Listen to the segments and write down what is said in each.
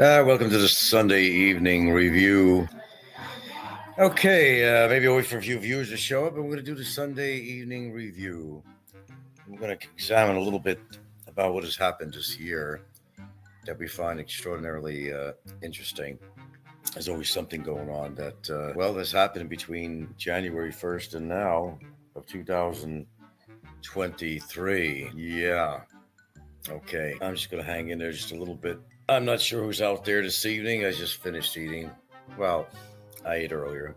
Welcome to the Sunday evening review. Okay, maybe I'll wait for a few viewers to show up, and we're going to do the Sunday evening review. We're going to examine a little bit about what has happened this year that we find extraordinarily interesting. There's always something going on that, has happened between January 1st and now of 2023. Yeah. Okay, I'm just going to hang in there just a little bit. I'm not sure who's out there this evening. I just finished eating. Well, I ate earlier.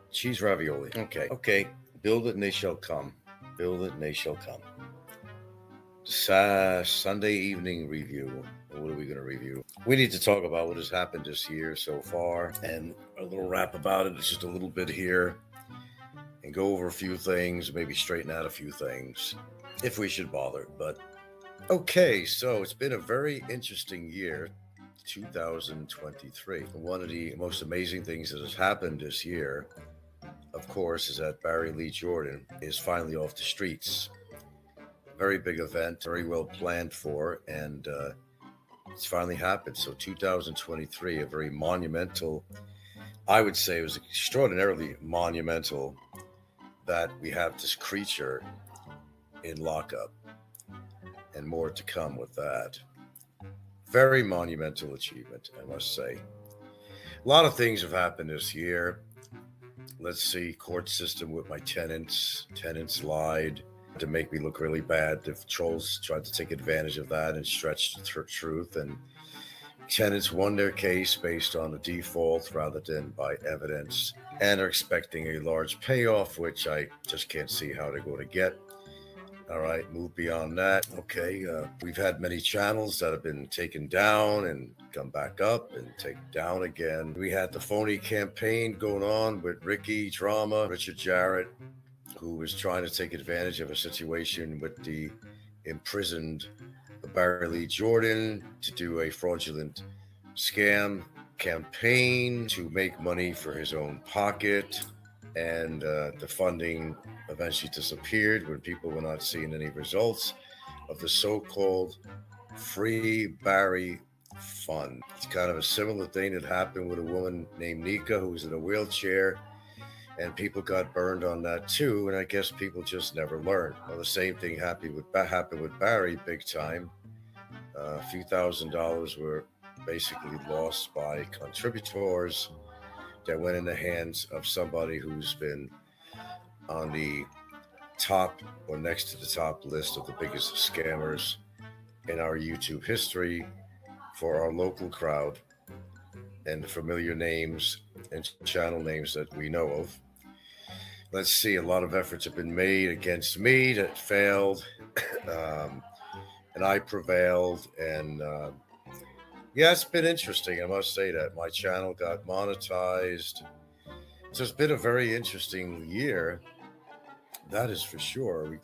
Cheese ravioli. Okay. Build it and they shall come. Build it and they shall come. Sunday evening review. What are we going to review? We need to talk about what has happened this year so far and a little rap about it. It's just a little bit here and go over a few things, maybe straighten out a few things if we should bother. But okay, so it's been a very interesting year, 2023. One of the most amazing things that has happened this year, of course, is that Barry Lee Jordan is finally off the streets. Very big event, very well planned for, and it's finally happened. So 2023, a very monumental, I would say it was extraordinarily monumental that we have this creature in lockup. And more to come with that. Very monumental achievement, I must say. A lot of things have happened this year. Let's see, court system with my tenants. Tenants lied to make me look really bad. The trolls tried to take advantage of that and stretch the truth. And tenants won their case based on a default rather than by evidence and are expecting a large payoff, which I just can't see how they're going to get. All right, move beyond that. Okay, we've had many channels that have been taken down and come back up and taken down again. We had the phony campaign going on with Richard Jarrett, who was trying to take advantage of a situation with the imprisoned Barry Lee Jordan to do a fraudulent scam campaign to make money for his own pocket. And the funding eventually disappeared when people were not seeing any results of the so-called Free Barry Fund. It's kind of a similar thing that happened with a woman named Nika who was in a wheelchair, and people got burned on that too, and I guess people just never learn. Well, the same thing happened with Barry big time. A few $1,000s were basically lost by contributors that went in the hands of somebody who's been on the top or next to the top list of the biggest scammers in our YouTube history for our local crowd and the familiar names and channel names that we know of. Let's see, a lot of efforts have been made against me that failed, and I prevailed, and yeah, it's been interesting. I must say that my channel got monetized. So it's been a very interesting year. That is for sure. We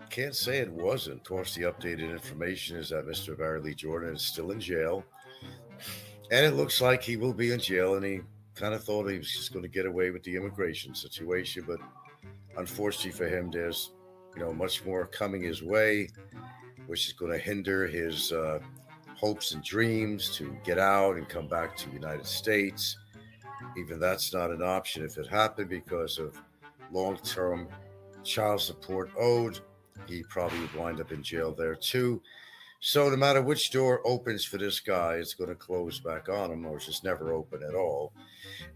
can't say it wasn't. Of course, the updated information is that Mr. Barry Lee Jordan is still in jail. And it looks like he will be in jail. And he kind of thought he was just going to get away with the immigration situation. But unfortunately for him, there's much more coming his way, which is going to hinder his hopes and dreams to get out and come back to the United States. Even that's not an option if it happened because of long-term child support owed. He probably would wind up in jail there too. So no matter which door opens for this guy, it's going to close back on him, or it's just never open at all.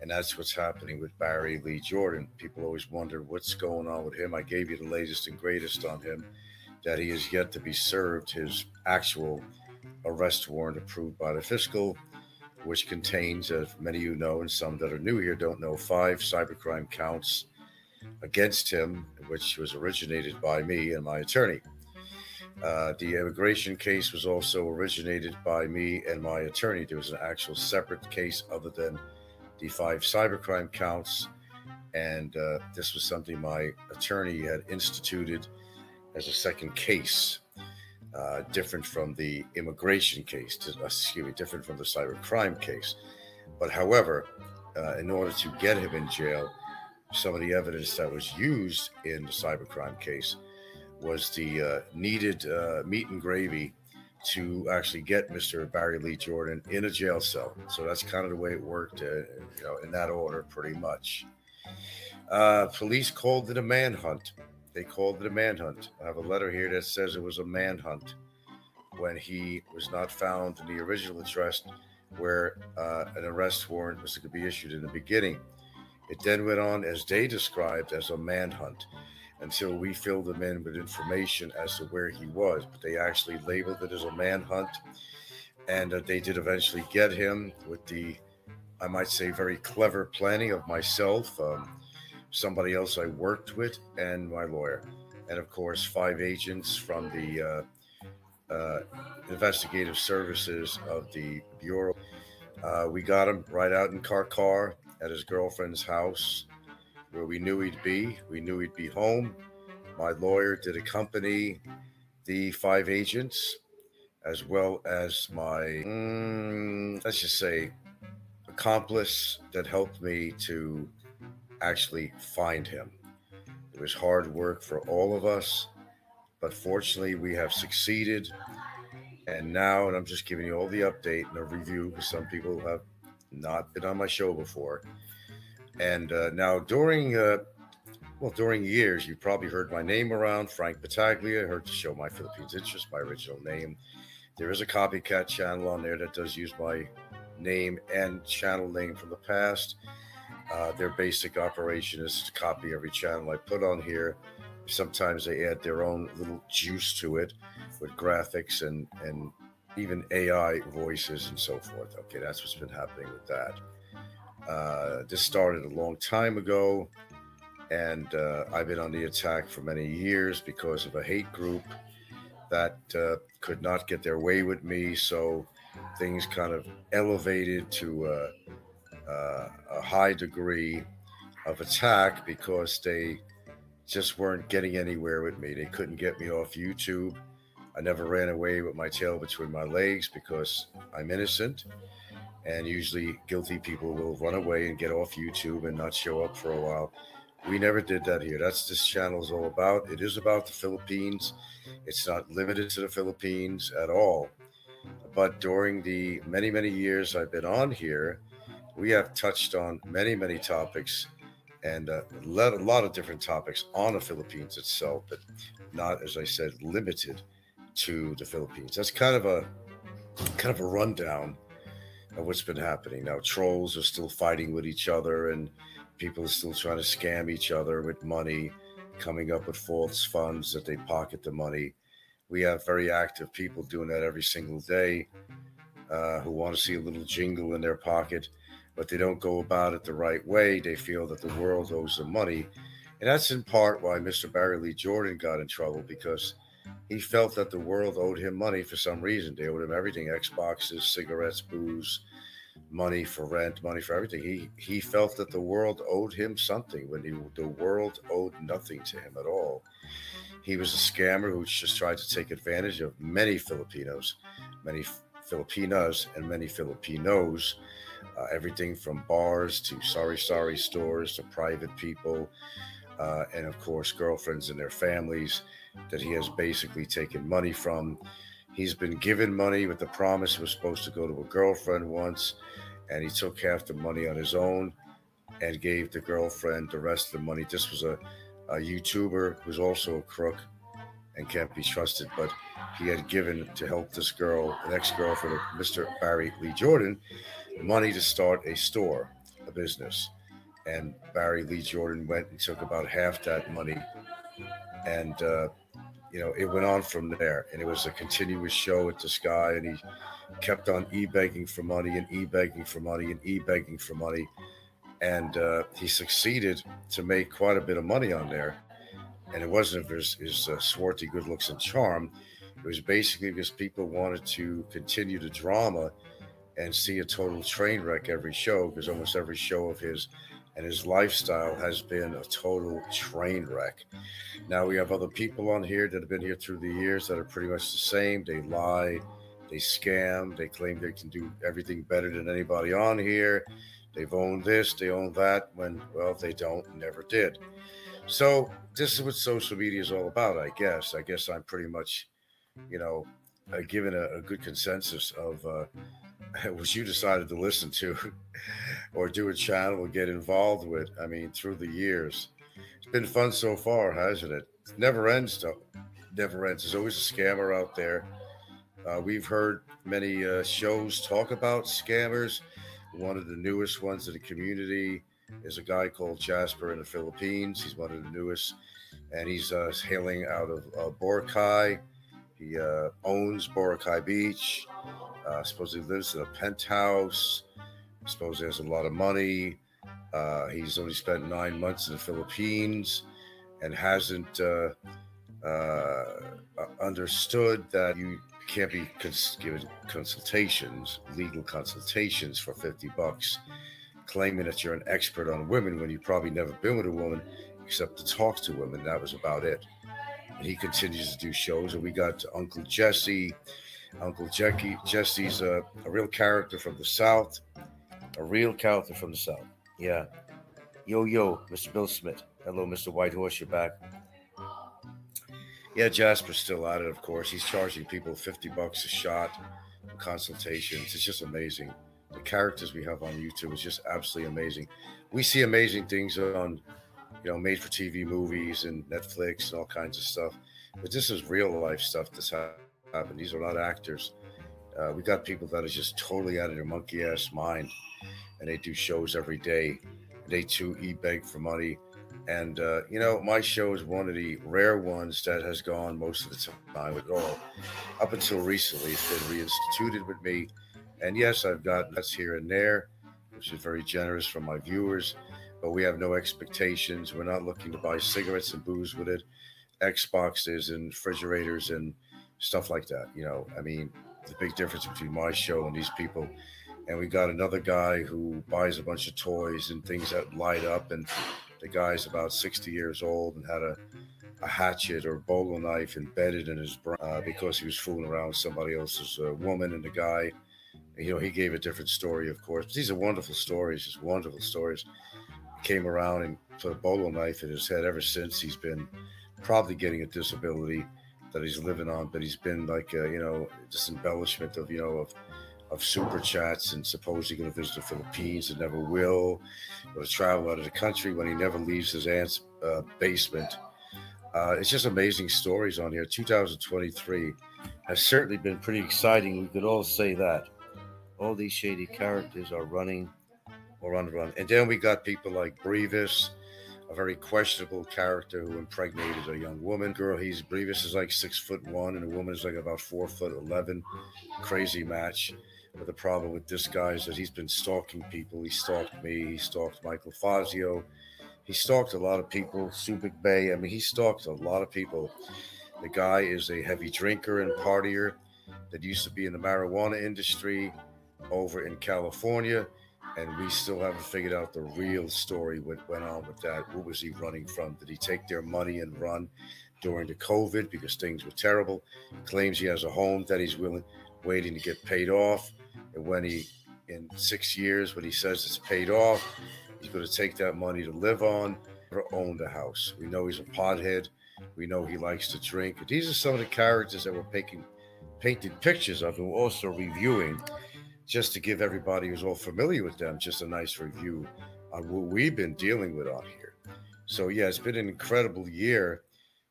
And that's what's happening with Barry Lee Jordan. People always wonder what's going on with him. I gave you the latest and greatest on him, that he is yet to be served his actual arrest warrant approved by the fiscal, which contains, as many of you know and some that are new here don't know, 5 cybercrime counts against him, which was originated by me and my attorney. The immigration case was also originated by me and my attorney. There was an actual separate case other than the 5 cybercrime counts, and this was something my attorney had instituted as a second case. Different from the immigration case, different from the cybercrime case. But however, in order to get him in jail, some of the evidence that was used in the cybercrime case was the needed meat and gravy to actually get Mr. Barry Lee Jordan in a jail cell. So that's kind of the way it worked, in that order, pretty much. Police called it a manhunt. They called it a manhunt. I have a letter here that says it was a manhunt when he was not found in the original address where an arrest warrant was to be issued in the beginning. It then went on, as they described, as a manhunt until we filled them in with information as to where he was. But they actually labeled it as a manhunt, and they did eventually get him with the, I might say, very clever planning of myself, somebody else I worked with, and my lawyer. And of course, 5 agents from the investigative services of the Bureau. We got him right out in Car at his girlfriend's house where we knew he'd be. We knew he'd be home. My lawyer did accompany the 5 agents, as well as my, let's just say, accomplice that helped me to actually find him. It was hard work for all of us, but fortunately, we have succeeded. And now, and I'm just giving you all the update and a review because some people have not been on my show before. And now, during years, you probably heard my name around, Frank Battaglia, heard the show My Philippines Interest, my original name. There is a copycat channel on there that does use my name and channel name from the past. Their basic operation is to copy every channel I put on here. Sometimes they add their own little juice to it with graphics and even AI voices and so forth. Okay, that's what's been happening with that. This started a long time ago, and I've been on the attack for many years because of a hate group that could not get their way with me. So things kind of elevated to a high degree of attack because they just weren't getting anywhere with me. They couldn't get me off YouTube. I never ran away with my tail between my legs because I'm innocent. And usually guilty people will run away and get off YouTube and not show up for a while. We never did that here. That's this channel is all about. It is about the Philippines. It's not limited to the Philippines at all. But during the many, many years I've been on here, we have touched on many, many topics and a lot of different topics on the Philippines itself, but not, as I said, limited to the Philippines. That's kind of a rundown of what's been happening. Now, trolls are still fighting with each other, and people are still trying to scam each other with money, coming up with false funds that they pocket the money. We have very active people doing that every single day who want to see a little jingle in their pocket, but they don't go about it the right way. They feel that the world owes them money. And that's in part why Mr. Barry Lee Jordan got in trouble because he felt that the world owed him money for some reason. They owed him everything: Xboxes, cigarettes, booze, money for rent, money for everything. He felt that the world owed him something when the world owed nothing to him at all. He was a scammer who just tried to take advantage of many Filipinos, many Filipinas, and many Filipinos. Everything from bars to sorry stores to private people, and of course girlfriends and their families that he has basically taken money from. He's been given money with the promise he was supposed to go to a girlfriend once, and he took half the money on his own and gave the girlfriend the rest of the money. This was a YouTuber who's also a crook and can't be trusted, but he had given to help this girl, an ex-girlfriend of Mr. Barry Lee Jordan, money to start a store, a business. And Barry Lee Jordan went and took about half that money, and it went on from there. And it was a continuous show with this guy, and he kept on e-begging for money and e-begging for money and e-begging for money. And he succeeded to make quite a bit of money on there. And it wasn't for his swarthy good looks and charm. It was basically because people wanted to continue the drama and see a total train wreck every show, because almost every show of his and his lifestyle has been a total train wreck. Now we have other people on here that have been here through the years that are pretty much the same. They lie, they scam, they claim they can do everything better than anybody on here. They've owned this, they own that, when, well, they don't, never did. So this is what social media is all about, I guess. I guess I'm pretty much, you know, given a good consensus of what you decided to listen to or do a channel or get involved with. I mean, through the years, it's been fun so far, hasn't it? It never ends, though. Never ends. There's always a scammer out there. We've heard many shows talk about scammers. One of the newest ones in the community is a guy called Jasper in the Philippines. He's one of the newest, and he's hailing out of Boracay. He owns Boracay Beach. Supposedly lives in a penthouse. Suppose he has a lot of money. He's only spent 9 months in the Philippines and hasn't understood that you can't be given consultations, legal consultations for $50, claiming that you're an expert on women when you've probably never been with a woman except to talk to women. That was about it. And he continues to do shows. And we got Uncle Jesse. Uncle Jesse's a real character from the South. A real character from the South. Yeah. Yo, Mr. Bill Smith. Hello, Mr. Whitehorse. You're back. Yeah, Jasper's still at it, of course. He's charging people $50 a shot for consultations. It's just amazing. The characters we have on YouTube is just absolutely amazing. We see amazing things on, made for TV movies and Netflix and all kinds of stuff. But this is real life stuff that's happened. These are not actors. We got people that are just totally out of their monkey ass mind, and they do shows every day. They too beg for money. And, my show is one of the rare ones that has gone most of the time at all. Up until recently, it's been reinstituted with me. And yes, I've gotten that's here and there, which is very generous from my viewers. But we have no expectations. We're not looking to buy cigarettes and booze with it, Xboxes and refrigerators and stuff like that. The big difference between my show and these people. And we got another guy who buys a bunch of toys and things that light up. And the guy's about 60 years old and had a hatchet or bolo knife embedded in his brain because he was fooling around with somebody else's woman. And the guy, he gave a different story, of course. But these are wonderful stories, just wonderful stories. He came around and put a bolo knife in his head. Ever since, he's been probably getting a disability that he's living on, but he's been like, this embellishment of super chats and supposedly going to visit the Philippines and never will, or to travel out of the country when he never leaves his aunt's basement. It's just amazing stories on here. 2023 has certainly been pretty exciting. We could all say that. All these shady characters are running or on the run. And then we got people like Brevis, a very questionable character who impregnated a young woman. Brevis is like 6'1", and the woman is like about 4'11". Crazy match. But the problem with this guy is that he's been stalking people. He stalked me. He stalked Michael Fazio. He stalked a lot of people. Subic Bay. I mean, he stalked a lot of people. The guy is a heavy drinker and partier that used to be in the marijuana industry over in California. And we still haven't figured out the real story, what went on with that. What was he running from? Did he take their money and run during the COVID because things were terrible? He claims he has a home that he's waiting to get paid off. And in 6 years, when he says it's paid off, he's going to take that money to live on. Never owned a house. We know he's a pothead. We know he likes to drink. And these are some of the characters that we're painting pictures of and we're also reviewing, just to give everybody who's all familiar with them just a nice review on what we've been dealing with on here. So yeah, it's been an incredible year,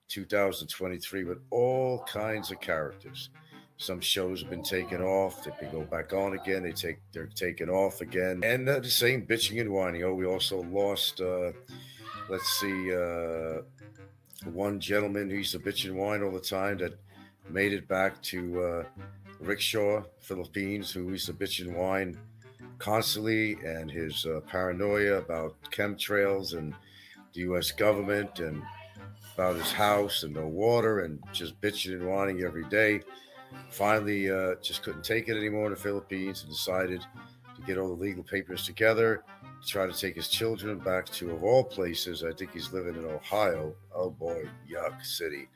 2023, with all kinds of characters. Some shows have been taken off. They can go back on again. They're taken off again. And the same bitching and whining. Oh, we also lost, one gentleman who used to bitch and whine all the time that made it back to Rickshaw, Philippines, who used to bitch and whine constantly, and his paranoia about chemtrails and the U.S. government and about his house and no water and just bitching and whining every day. Finally, just couldn't take it anymore in the Philippines and decided to get all the legal papers together to try to take his children back to, of all places, I think he's living in Ohio. Oh boy, yuck city.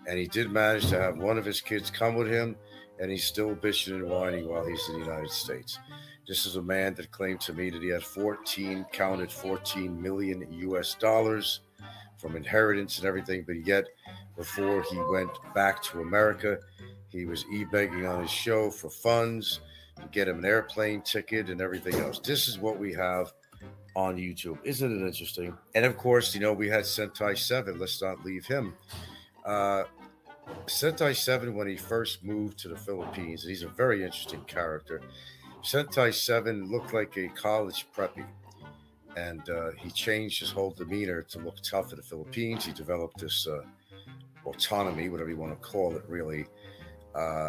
And he did manage to have one of his kids come with him, and he's still bitching and whining while he's in the United States. This is a man that claimed to me that he had 14 million US dollars from inheritance and everything, but yet before he went back to America, He was e-begging on his show for funds to get him an airplane ticket and everything else. This is what we have on YouTube. Isn't it interesting? And of course, we had Sentai 7. Let's not leave him. Uh, Sentai 7, when he first moved to the Philippines, and he's a very interesting character. Sentai 7 looked like a college preppy, and he changed his whole demeanor to look tough in the Philippines. He developed this autonomy, whatever you want to call it, really.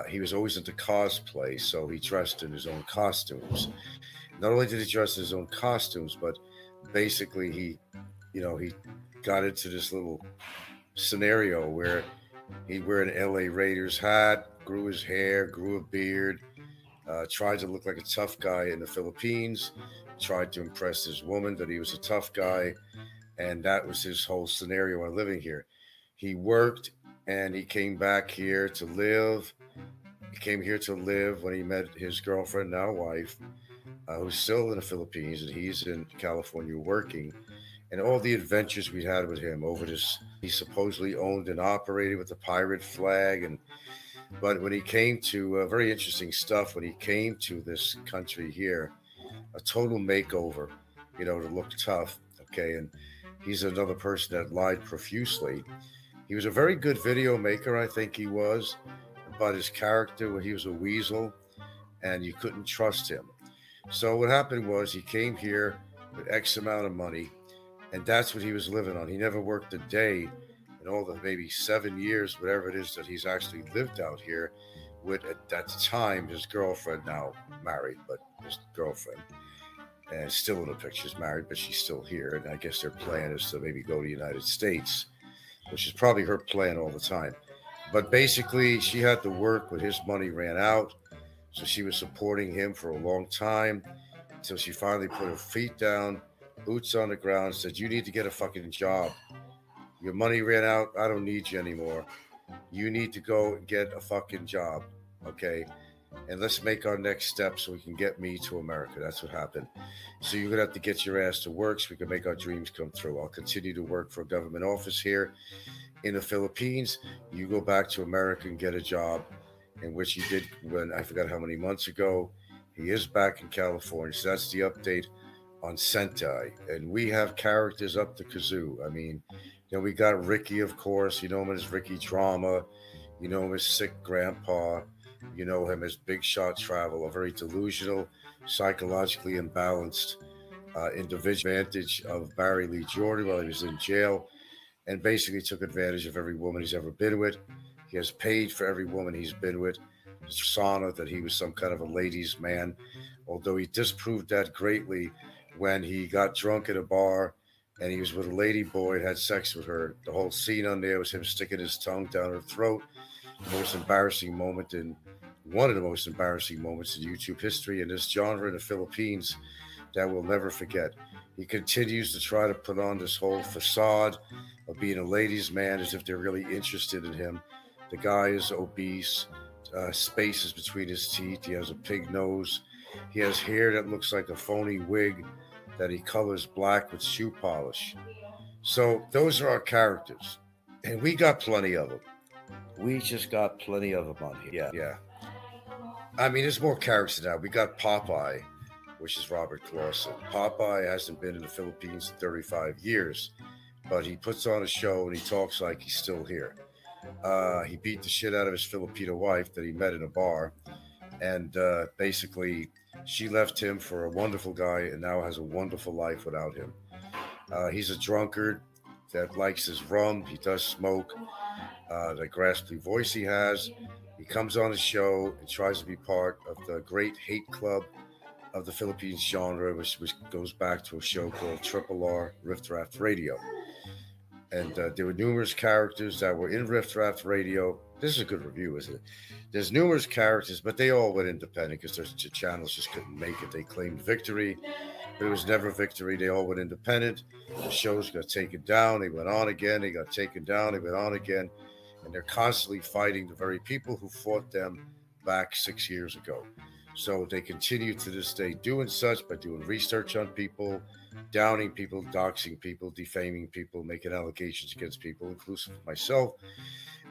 He was always into cosplay, so he dressed in his own costumes. Not only did he dress in his own costumes, but basically he got into this little scenario where he'd wear an LA Raiders hat, grew his hair, grew a beard, tried to look like a tough guy in the Philippines, tried to impress his woman that he was a tough guy, and that was his whole scenario on living here. He worked and he came back here to live. He came here to live when he met his girlfriend, now wife, who's still in the Philippines, and he's in California working. And all the adventures we had with him over this, he supposedly owned and operated with the pirate flag. But when he came to very interesting stuff, when he came to this country here, a total makeover, to look tough. Okay, and he's another person that lied profusely. He was a very good video maker, I think he was, but his character, he was a weasel, and you couldn't trust him. So what happened was he came here with X amount of money, and that's what he was living on. He never worked a day in all the maybe 7 years, whatever it is that he's actually lived out here with, at that time, his girlfriend, now married, but his girlfriend, and still in the pictures married, but she's still here. And I guess their plan is to maybe go to the United States, which is probably her plan all the time. But basically, she had to work when his money ran out. So she was supporting him for a long time until she finally put her feet down, boots on the ground, said, "You need to get a fucking job. Your money ran out. I don't need you anymore. You need to go and get a fucking job. Okay? And let's make our next step so we can get me to America." That's what happened. So you're going to have to get your ass to work so we can make our dreams come true. I'll continue to work for a government office here in the Philippines. You go back to America and get a job, in which he did when I forgot how many months ago. He is back in California. So that's the update on Sentai. And we have characters up the kazoo. I mean, we got Ricky, of course. You know him as Ricky Drama. You know him as Sick Grandpa. You know him as Big Shot Travel, a very delusional, psychologically imbalanced individual, advantage of Barry Lee Jordan while he was in jail, and basically took advantage of every woman he's ever been with. He has paid for every woman he's been with. Persona that he was some kind of a ladies' man, although he disproved that greatly when he got drunk at a bar and he was with a lady boy and had sex with her. The whole scene on there was him sticking his tongue down her throat. The most embarrassing moment in one of the most embarrassing moments in YouTube history in this genre in the Philippines that we'll never forget. He continues to try to put on this whole facade of being a ladies' man as if they're really interested in him. The guy is obese, spaces between his teeth. He has a pig nose. He has hair that looks like a phony wig that he colors black with shoe polish. So those are our characters. And we got plenty of them. We just got plenty of them on here. Yeah. I mean, there's more characters now. We got Popeye, which is Robert Clausen. Popeye hasn't been in the Philippines in 35 years, but he puts on a show and he talks like he's still here. He beat the shit out of his Filipino wife that he met in a bar, and basically she left him for a wonderful guy and now has a wonderful life without him. He's a drunkard that likes his rum. He does smoke. The graspy voice he has. He comes on the show and tries to be part of the great hate club of the Philippines genre, which goes back to a show called Triple R Riff Raff Radio. And there were numerous characters that were in Riff Raff Radio. This is a good review, isn't it? There's numerous characters, but they all went independent because their channels just couldn't make it. They claimed victory, but it was never victory. They all went independent. The shows got taken down. They went on again. They got taken down. They went on again. And they're constantly fighting the very people who fought them back 6 years ago. So they continue to this day doing such by doing research on people, downing people, doxing people, defaming people, making allegations against people, inclusive of myself.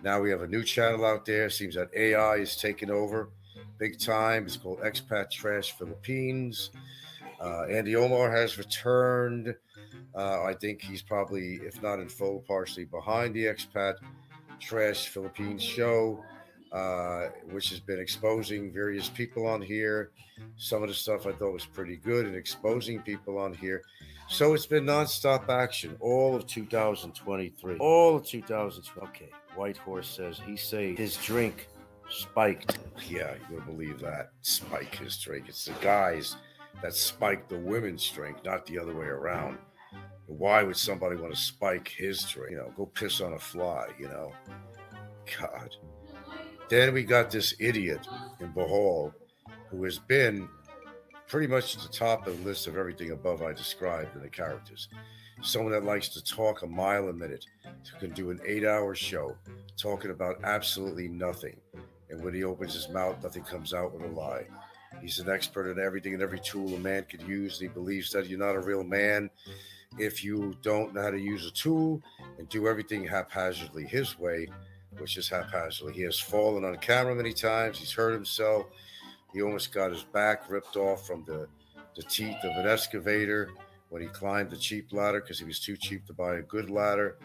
Now we have a new channel out there. Seems that AI is taking over big time. It's called Expat Trash Philippines. Andy Omar has returned. I think he's probably, if not in full, partially behind the Expat Trash Philippines show, which has been exposing various people on here. Some of the stuff I thought was pretty good in exposing people on here. So it's been nonstop action all of 2023. All of 2020. Okay, White Horse says he say his drink spiked. Yeah, you'll believe that. Spike his drink. It's the guys that spike the women's drink, not the other way around. Why would somebody want to spike his drink? Go piss on a fly, God. Then we got this idiot in Bohol who has been pretty much at the top of the list of everything above I described in the characters. Someone that likes to talk a mile a minute, who can do an 8-hour show talking about absolutely nothing. And when he opens his mouth, nothing comes out with a lie. He's an expert in everything and every tool a man could use. And he believes that you're not a real man if you don't know how to use a tool and do everything haphazardly his way, which is haphazardly. He has fallen on camera many times. He's hurt himself. He almost got his back ripped off from the teeth of an excavator when he climbed the cheap ladder because he was too cheap to buy a good ladder.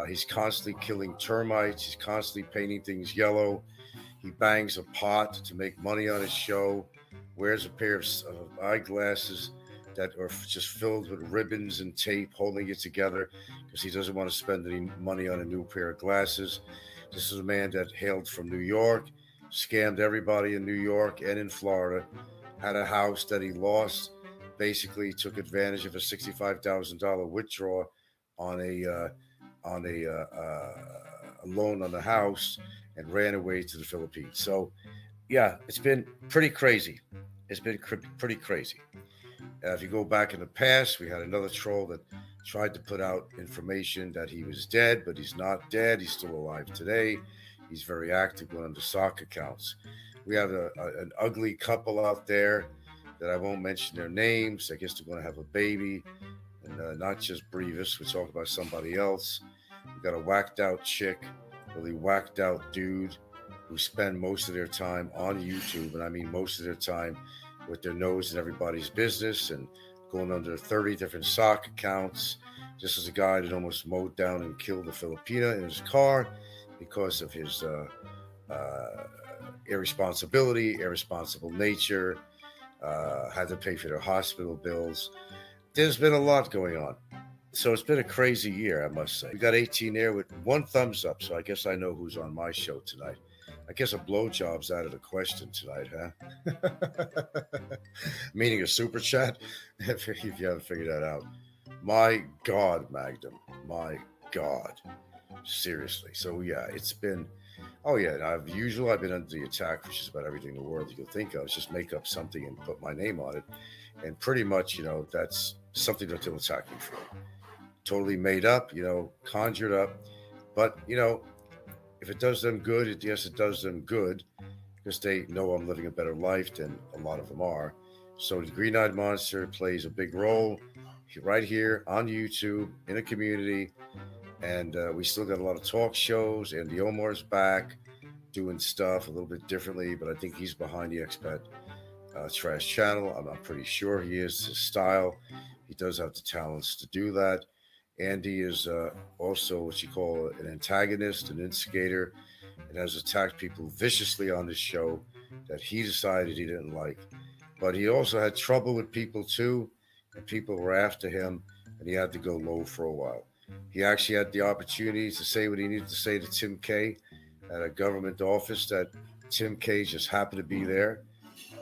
He's constantly killing termites. He's constantly painting things yellow. He bangs a pot to make money on his show, wears a pair of eyeglasses that are just filled with ribbons and tape holding it together because he doesn't want to spend any money on a new pair of glasses. This is a man that hailed from New York, scammed everybody in New York and in Florida, had a house that he lost, basically took advantage of a $65,000 withdrawal on a loan on the house and ran away to the Philippines. So, yeah, it's been pretty crazy. It's been pretty crazy. If you go back in the past, we had another troll that tried to put out information that he was dead, but he's not dead. He's still alive today. He's very active on the sock accounts. We have an ugly couple out there that I won't mention their names. I guess they're going to have a baby, and not just Brevis. We're talking about somebody else. We got a whacked out chick, really whacked out dude who spend most of their time on YouTube, and I mean most of their time with their nose in everybody's business and going under 30 different sock accounts. This is a guy that almost mowed down and killed a Filipina in his car because of his irresponsible nature, had to pay for their hospital bills. There's been a lot going on. So it's been a crazy year, I must say. We got 18 there with one thumbs up, so I guess I know who's on my show tonight. I guess a blowjob's out of the question tonight, huh? Meaning a super chat, if you haven't figured that out. My God, Magnum. My God. Seriously. So, yeah, it's been... Oh, yeah, I've been under the attack for just about everything in the world you can think of. Just make up something and put my name on it. And pretty much, that's something that they'll attack me for. Totally made up, conjured up. But, if it does them good, yes, it does them good because they know I'm living a better life than a lot of them are. So the Green-Eyed Monster plays a big role right here on YouTube in a community. And we still got a lot of talk shows. Andy Omar's back doing stuff a little bit differently, but I think he's behind the Expat Trash channel. I'm pretty sure he is. His style, he does have the talents to do that. Andy is also what you call an antagonist, an instigator, and has attacked people viciously on this show that he decided he didn't like. But he also had trouble with people too, and people were after him, and he had to go low for a while. He actually had the opportunity to say what he needed to say to Tim Kaye at a government office that Tim Kaye just happened to be there.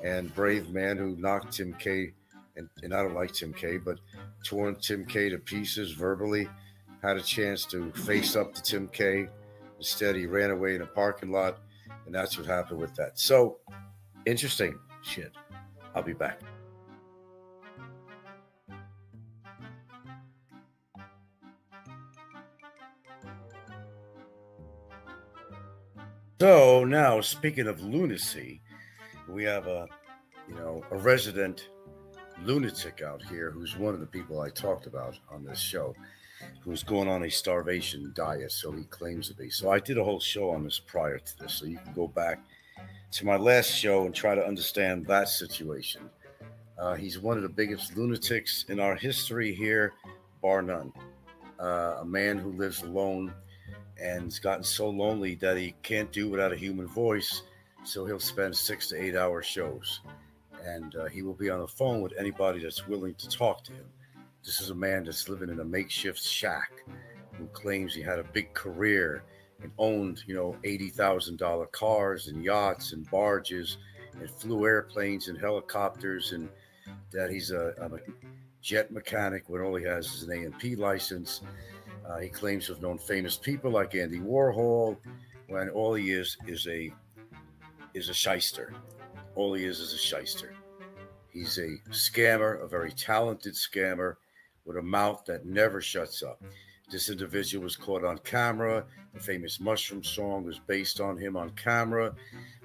And brave man who knocked Tim Kaye, and I don't like Tim Kaye, but torn Tim Kaye to pieces verbally, had a chance to face up to Tim Kaye. Instead, he ran away in a parking lot, and that's what happened with that. So, interesting shit. I'll be back. So now, speaking of lunacy, we have a resident lunatic out here who's one of the people I talked about on this show. who's going on a starvation diet, so he claims to be. So I did a whole show on this prior to this, so you can go back to my last show and try to understand that situation. He's one of the biggest lunatics in our history here, bar none. A man who lives alone and has gotten so lonely that he can't do without a human voice, so he'll spend 6 to 8 hour shows. And he will be on the phone with anybody that's willing to talk to him. This is a man that's living in a makeshift shack who claims he had a big career and owned, $80,000 cars and yachts and barges and flew airplanes and helicopters, and that he's a jet mechanic when all he has is an A&P license. He claims to have known famous people like Andy Warhol, when all he is a shyster. All he is a shyster. He's a scammer, a very talented scammer with a mouth that never shuts up. This individual was caught on camera. The famous Mushroom song was based on him on camera.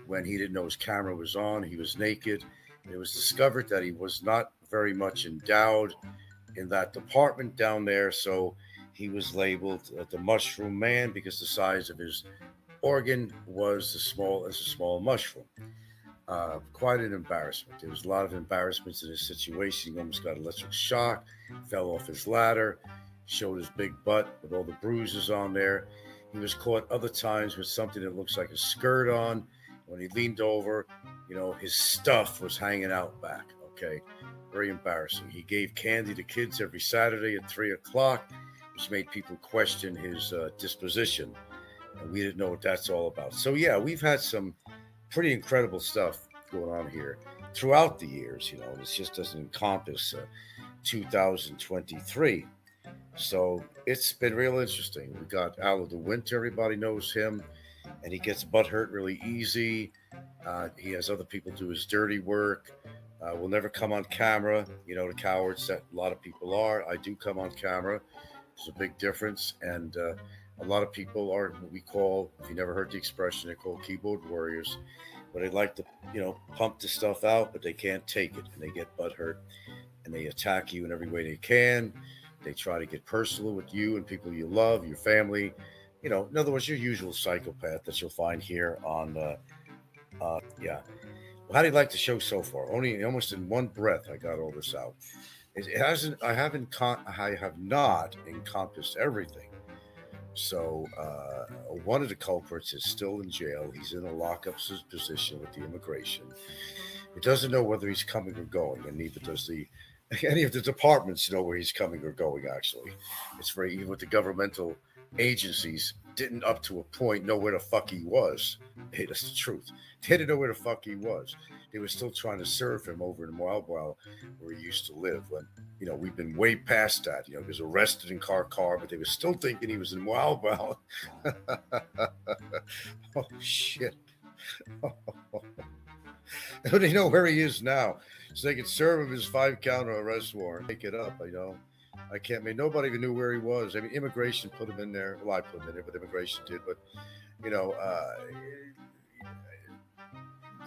When he didn't know his camera was on, he was naked. It was discovered that he was not very much endowed in that department down there, so he was labeled the Mushroom Man because the size of his organ was as small as a small mushroom. Quite an embarrassment. There was a lot of embarrassments in his situation. He almost got electric shock, fell off his ladder, showed his big butt with all the bruises on there. He was caught other times with something that looks like a skirt on. When he leaned over, his stuff was hanging out back. Okay, very embarrassing. He gave candy to kids every Saturday at 3 o'clock, which made people question his disposition. And we didn't know what that's all about. So, yeah, we've had some pretty incredible stuff going on here throughout the years. This just doesn't encompass 2023. So it's been real interesting. We got Al of the Winter, everybody knows him, and he gets butt hurt really easy. He has other people do his dirty work. Will never come on camera, the cowards that a lot of people are. I do come on camera. There's a big difference. And a lot of people are what we call, if you never heard the expression, they're called keyboard warriors. But they like to, pump the stuff out, but they can't take it. And they get butt hurt. And they attack you in every way they can. They try to get personal with you and people you love, your family. In other words, your usual psychopath that you'll find here on, yeah. Well, how do you like the show so far? Only almost in one breath, I got all this out. It hasn't. I have not encompassed everything. So one of the culprits is still in jail. He's in a lockup position with the immigration. He doesn't know whether he's coming or going, and neither does any of the departments know where he's coming or going. Actually, it's very even with the governmental agencies didn't up to a point know where the fuck he was. Hey, that's the truth. They didn't know where the fuck he was. They were still trying to serve him over in Wild where he used to live. When we've been way past that. He was arrested in car, but they were still thinking he was in Wild. Oh shit. They know where he is now, so they could serve him his 5-count arrest warrant. Make it up, I can't. Nobody even knew where he was. Immigration put him in there. Well, I put him in there, but immigration did. But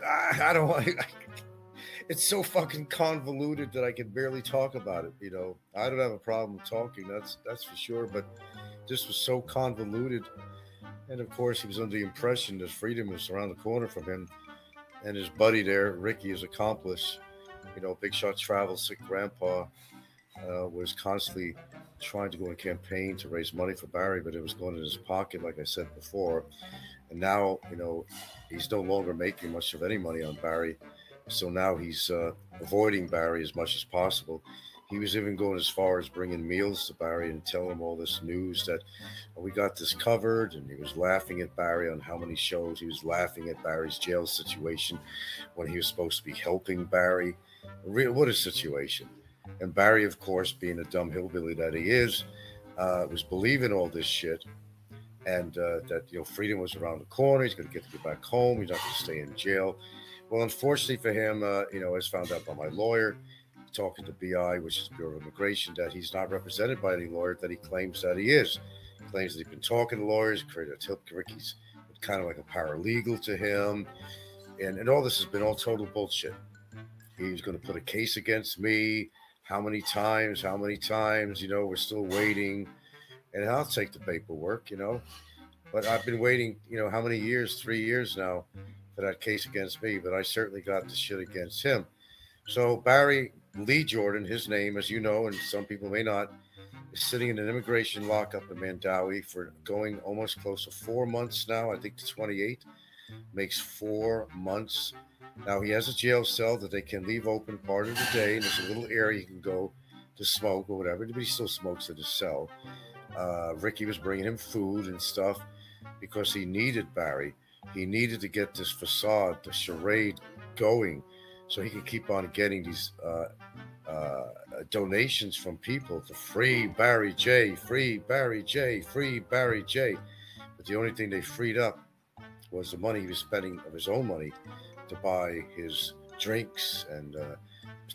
I don't want. It's so fucking convoluted that I can barely talk about it. I don't have a problem talking. That's for sure. But this was so convoluted, and of course, he was under the impression that freedom was around the corner from him. And his buddy there, Ricky, his accomplice, Big Shot Travel, sick grandpa, was constantly trying to go on a campaign to raise money for Barry, but it was going in his pocket, like I said before. And now, he's no longer making much of any money on Barry. So now he's avoiding Barry as much as possible. He was even going as far as bringing meals to Barry and telling him all this news that we got this covered. And he was laughing at Barry on how many shows. He was laughing at Barry's jail situation when he was supposed to be helping Barry. What a situation. And Barry, of course, being a dumb hillbilly that he is, was believing all this shit. And that, freedom was around the corner. He's going to get back home. He's not going to stay in jail. Well, unfortunately for him, as found out by my lawyer, talking to BI, which is Bureau of Immigration, that he's not represented by any lawyer that he claims that he is. He claims that he's been talking to lawyers, created a Ricky's kind of like a paralegal to him. And all this has been all total bullshit. He's going to put a case against me. How many times? We're still waiting. and I'll take the paperwork, But I've been waiting, how many years? 3 years now for that case against me. But I certainly got the shit against him. So Barry Lee Jordan, his name, as you know, and some people may not, is sitting in an immigration lockup in Mandawi for going almost close to 4 months now. I think the 28 makes 4 months. Now he has a jail cell that they can leave open part of the day, and there's a little area you can go to smoke or whatever. But he still smokes at his cell. Ricky was bringing him food and stuff because he needed Barry. He needed to get this facade, the charade going, so he could keep on getting these donations from people to free Barry J, free Barry J, free Barry J. But the only thing they freed up was the money he was spending of his own money to buy his drinks and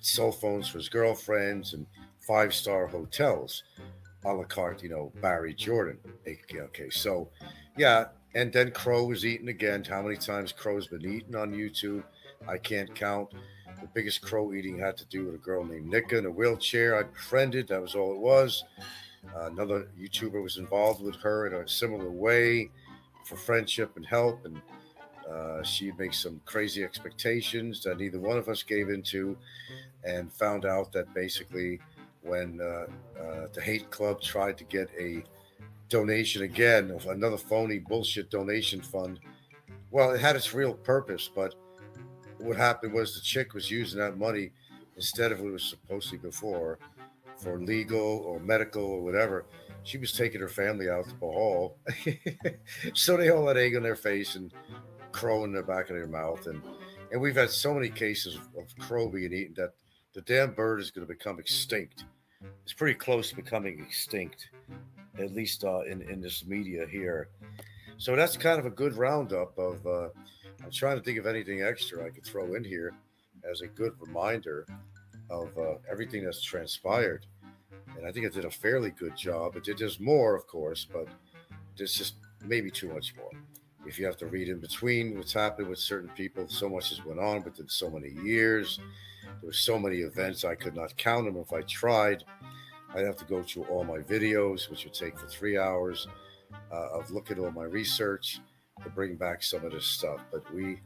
cell phones for his girlfriends and five-star hotels, a la carte, Barry Jordan. Okay, so yeah, and then Crow was eaten again. How many times Crow's been eaten on YouTube? I can't count. The biggest crow eating had to do with a girl named Nika in a wheelchair I befriended. That was all it was. Another YouTuber was involved with her in a similar way for friendship and help, and she'd make some crazy expectations that neither one of us gave into, and found out that basically when the Hate Club tried to get a donation again of another phony bullshit donation fund, well, it had its real purpose, but what happened was the chick was using that money instead of what it was supposed to be before for legal or medical or whatever. She was taking her family out to Bahal. So they all had egg on their face and crow in the back of their mouth. And we've had so many cases of crow being eaten that the damn bird is going to become extinct. It's pretty close to becoming extinct, at least in this media here. So that's kind of a good roundup of. I'm trying to think of anything extra I could throw in here as a good reminder of everything that's transpired. And I think I did a fairly good job. There's more, of course, but there's just maybe too much more. If you have to read in between what's happened with certain people, so much has went on within so many years. There were so many events I could not count them if I tried. I'd have to go through all my videos, which would take for 3 hours of looking at all my research to bring back some of this stuff. But we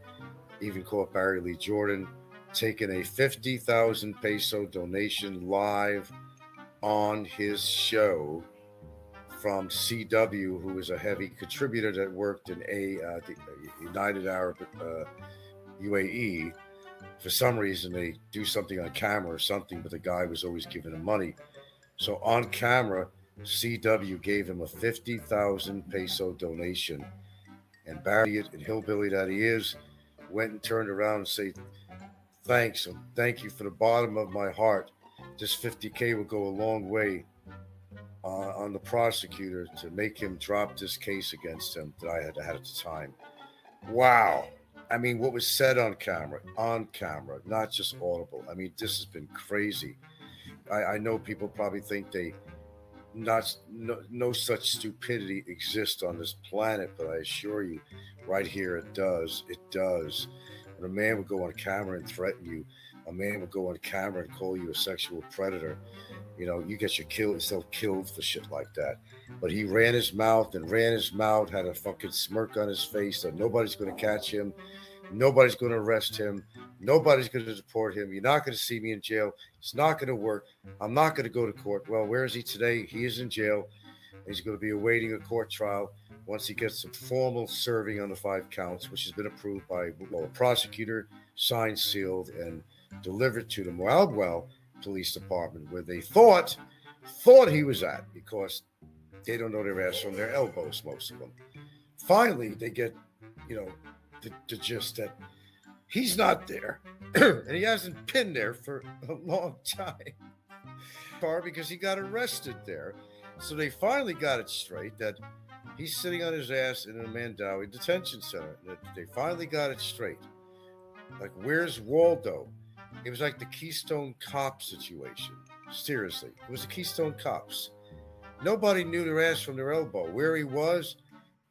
even caught Barry Lee Jordan taking a 50,000 peso donation live on his show from CW, who is a heavy contributor that worked in the United Arab UAE. For some reason, they do something on camera or something, but the guy was always giving him money. So on camera, CW gave him a 50,000 peso donation. And Barry, and hillbilly that he is, went and turned around and said, thanks, and thank you for the bottom of my heart. This 50K will go a long way on the prosecutor to make him drop this case against him that I had at the time. Wow. I mean, what was said on camera, not just audible. I mean, this has been crazy. I know people probably think no such stupidity exists on this planet, but I assure you, right here it does. It does. When a man would go on camera and threaten you, a man would go on camera and call you a sexual predator, you get yourself killed for shit like that. But he ran his mouth, had a fucking smirk on his face that nobody's going to catch him. Nobody's going to arrest him. Nobody's going to deport him. You're not going to see me in jail. It's not going to work. I'm not going to go to court. Well, where is he today? He is in jail. He's going to be awaiting a court trial once he gets some formal serving on the 5 counts, which has been approved by a prosecutor, signed, sealed, and delivered to the Wildwell Police Department, where they thought he was at, because they don't know their ass from their elbows, most of them. Finally, they get, the gist that he's not there, and he hasn't been there for a long time, because he got arrested there. So they finally got it straight that he's sitting on his ass in a Mandawi detention center. They finally got it straight. Like, where's Waldo? It was like the Keystone Cops situation. Seriously, it was the Keystone Cops. Nobody knew their ass from their elbow. Where he was,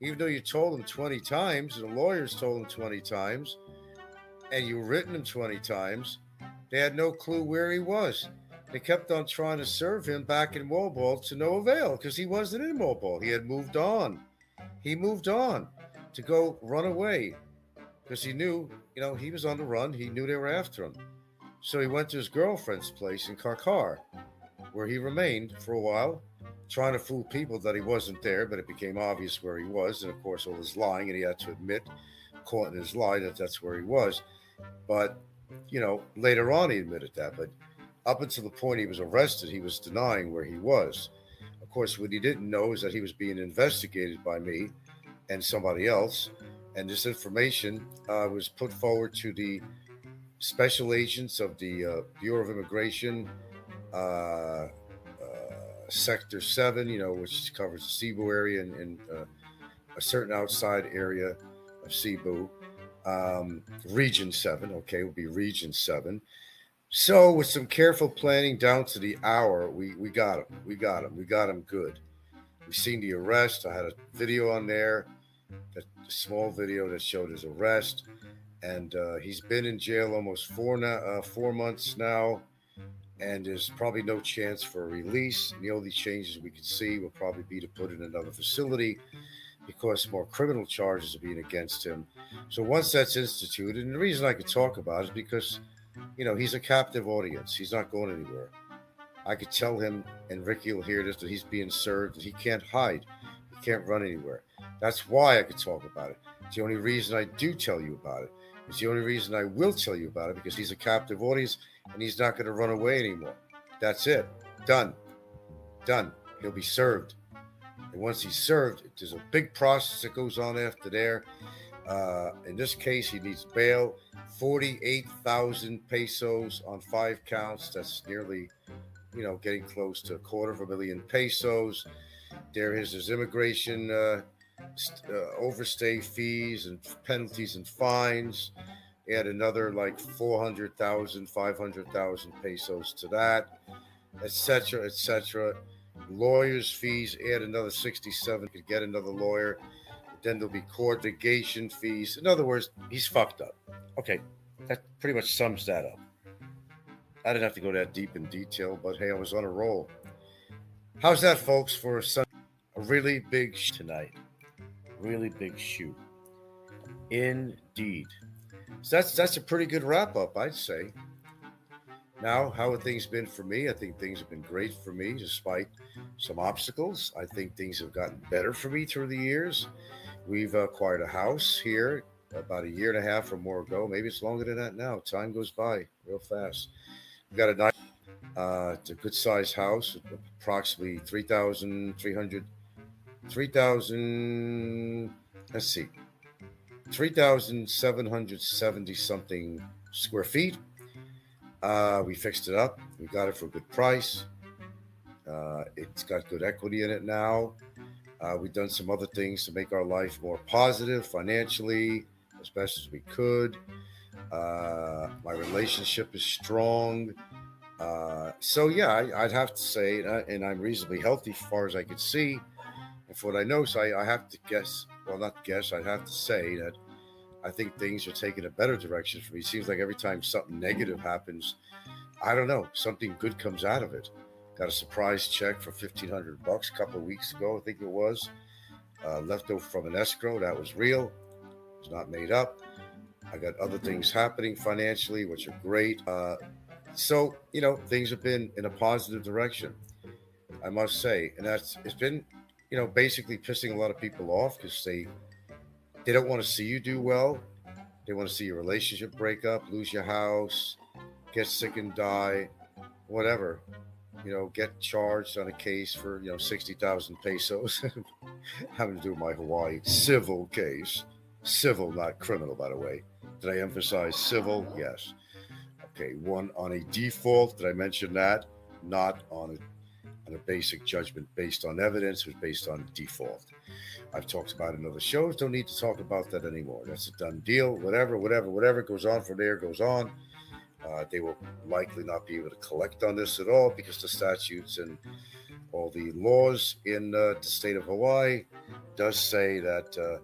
even though you told them 20 times, and the lawyers told them 20 times, and you written him 20 times, they had no clue where he was. They kept on trying to serve him back in Mobile to no avail because he wasn't in Mobile. He had moved on. He moved on to go run away because he knew, he was on the run. He knew they were after him. So he went to his girlfriend's place in Karkar, where he remained for a while, trying to fool people that he wasn't there, but it became obvious where he was. And of course, all his lying, and he had to admit, caught in his lie, that that's where he was. But, later on he admitted that. But up until the point he was arrested, he was denying where he was. Of course, what he didn't know is that he was being investigated by me and somebody else. And this information was put forward to the special agents of the Bureau of Immigration, uh, Sector 7, which covers the Cebu area and a certain outside area of Cebu. Region 7, okay, will be Region 7. So, with some careful planning down to the hour, we got him. We got him. We got him good. We seen the arrest. I had a video on there, a small video that showed his arrest, and he's been in jail almost 4 months now, and there's probably no chance for a release. The only changes we could see will probably be to put in another facility because more criminal charges are being against him. So once that's instituted, and the reason I could talk about it is because, he's a captive audience. He's not going anywhere. I could tell him, and Ricky will hear this, that he's being served, that he can't hide. He can't run anywhere. That's why I could talk about it. It's the only reason I do tell you about it. It's the only reason I will tell you about it, because he's a captive audience and he's not going to run away anymore. That's it. Done. Done. He'll be served. And once he's served, there's a big process that goes on after there. In this case, he needs bail, 48,000 pesos on 5 counts. That's nearly, getting close to $250,000 pesos. There is his immigration overstay fees and penalties and fines. Add another like 400,000, 500,000 pesos to that, etc., etc. Lawyers' fees, add another 67, could get another lawyer. Then there'll be court litigation fees. In other words, he's fucked up. Okay, that pretty much sums that up. I didn't have to go that deep in detail, but hey, I was on a roll. How's that, folks, for a really big tonight? Really big shoot. Indeed. So that's a pretty good wrap up, I'd say. Now, how have things been for me? I think things have been great for me, despite some obstacles. I think things have gotten better for me through the years. We've acquired a house here about a year and a half or more ago. Maybe it's longer than that now. Time goes by real fast. We got a nice, it's a good sized house, approximately 3,300, 3,000. Let's see, 3,770 something square feet. We fixed it up. We got it for a good price. It's got good equity in it now. We've done some other things to make our life more positive financially, as best as we could. My relationship is strong. So yeah, I'd have to say, and I'm reasonably healthy as far as I can see. And for what I know, so I have to guess. Well, not guess. I'd have to say that I think things are taking a better direction for me. It seems like every time something negative happens, I don't know, something good comes out of it. Got a surprise check for $1,500 a couple of weeks ago, I think it was, left over from an escrow. That was real. It was not made up. I got other things happening financially, which are great. So things have been in a positive direction, I must say, and it's been, basically pissing a lot of people off because they don't want to see you do well. They want to see your relationship break up, lose your house, get sick and die, whatever. Get charged on a case for 60,000 pesos, having to do with my Hawaii civil case. Civil, not criminal, by the way. Did I emphasize civil? Yes. Okay, one on a default. Did I mention that? Not on a basic judgment based on evidence. It was based on default. I've talked about it in other shows. Don't need to talk about that anymore. That's a done deal. Whatever goes on from there goes on. They will likely not be able to collect on this at all because the statutes and all the laws in the state of Hawaii does say that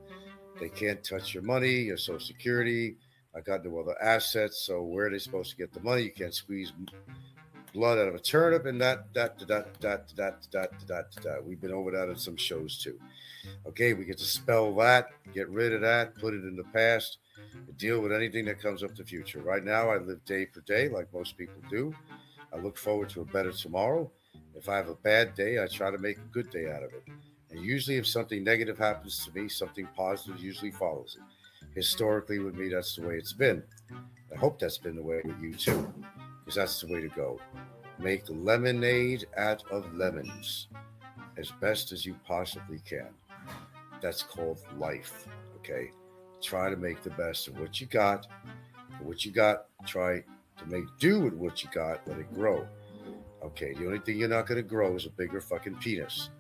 they can't touch your money, your Social Security. I got no other assets, so where are they supposed to get the money? You can't squeeze blood out of a turnip, and that. We've been over that in some shows too. Okay, we get to spell that, get rid of that, put it in the past, and deal with anything that comes up the future. Right now, I live day per day, like most people do. I look forward to a better tomorrow. If I have a bad day, I try to make a good day out of it. And usually, if something negative happens to me, something positive usually follows it. Historically, with me, that's the way it's been. I hope that's been the way with you too, because that's the way to go. Make lemonade out of lemons as best as you possibly can. That's called life. Okay? Try to make the best of what you got. What you got, try to make do with what you got, let it grow. Okay, the only thing you're not going to grow is a bigger fucking penis.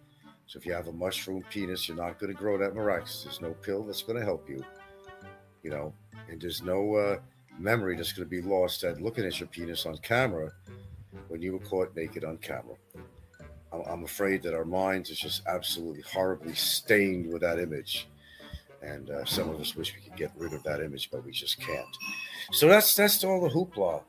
So if you have a mushroom penis, you're not going to grow that miraculous. There's no pill that's going to help you, you know, and there's no memory that's going to be lost at looking at your penis on camera when you were caught naked on camera. I'm afraid that our minds is just absolutely horribly stained with that image, and some of us wish we could get rid of that image, but we just can't. So that's all the hoopla.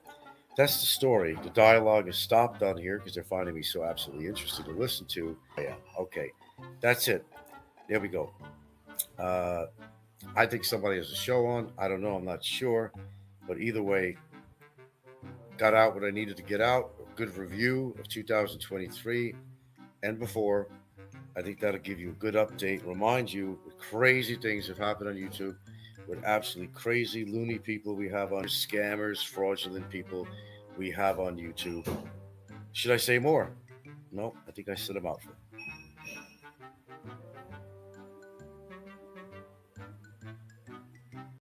That's the story. The dialogue is stopped on here because they're finding me so absolutely interesting to listen to. Yeah, okay, that's it. There we go. Uh, I think somebody has a show on. I don't know. I'm not sure, but either way, got out what I needed to get out. A good review of 2023 and before. I think that'll give you a good update. Remind you the crazy things have happened on YouTube with absolutely crazy, loony people we have on scammers, fraudulent people we have on YouTube. Should I say more? No, I think I set them out for.